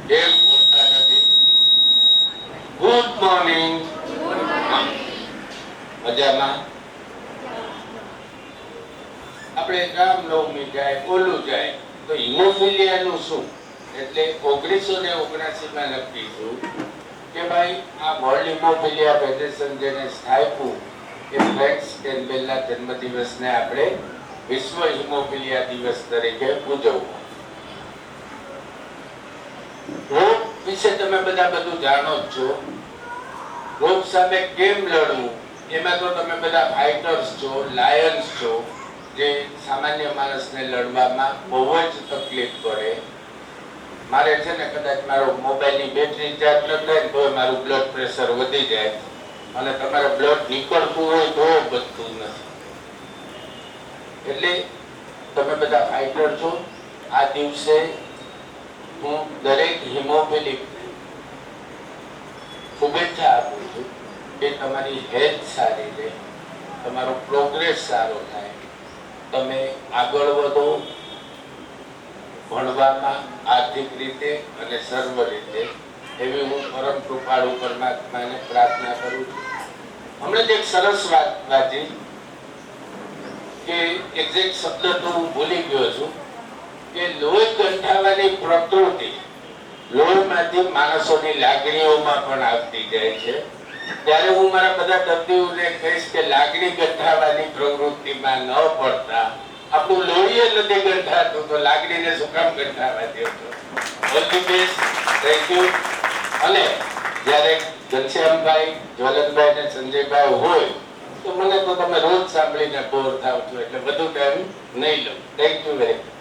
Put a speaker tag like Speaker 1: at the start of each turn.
Speaker 1: કેમ બોલતા નથી? Good morning. મજામાં? આપણે રામનવમી જાય, ઓલું જાય તો હિમોફિલિયાનું શું? એટલે 1979 માં લખીશું કે ભાઈ આ વર્લ્ડ હિમોફિલિયા ફેડરેશન જેને સ્થાપ્યું કે ફ્રેન્ક્સ કેમ્પબેલના જન્મદિવસને આપણે વિશ્વ હિમોફિલિયા દિવસ તરીકે ઉજવવું. રોગ વિશે તમે બધા બધું જાણો જ છો. રોગ સામે કેમ લડવું એમાં તો તમે બધા ફાઇટર્સ છો, લાયન્સ છો, જે સામાન્ય માણસને લડવામાં બહુ જ તકલીફ પડે. મારે છે ને કદાચ મારો મોબાઈલની બેટરી ચાર્જ ન થાય તો મારું બ્લડ પ્રેશર વધી જાય અને તમારે બ્લડ નીકળતું હોય તો બચતું નથી. એટલે તમે બધા ફાઇટર છો. આ દિવસે હું દરેક હિમોફિલિક શુભેચ્છા આપું છું કે તમારી હેલ્થ સારી રહે, તમારો પ્રોગ્રેસ સારો થાય, તમે આગળ વધો ભણવામાં, આર્થિક રીતે અને સર્વ રીતે. એવી હું પરમ કૃપાળુ પરમાત્માને પ્રાર્થના કરું છું. હમણાં એક સરસ વાત વાંચી કે એક્ઝેક્ટ શબ્દ તો હું ભૂલી ગયો છું કે લોહી ગંઠાવાની પ્રકૃતિ લોહીમાંથી માણસોની લાગણીઓમાં પણ આવતી જાય છે. ત્યારે હું મારા બધા દર્દીઓને કહીશ કે લાગણી ગંઠાવાની પ્રવૃત્તિમાં ન પડતા, આપણું લોહી નથી ગંઠાતું તો લાગણીને શું કામ ગંઠાવા દેતો? All the best. Thank you. અને જ્યારે ઘનશ્યામભાઈ, જ્વલનભાઈ ને સંજયભાઈ હોય તો મને તો તમે રોજ સાંભળીને બોર થાવ છો, એટલે બધું ટાઈમ નહીં લો. Thank you very much.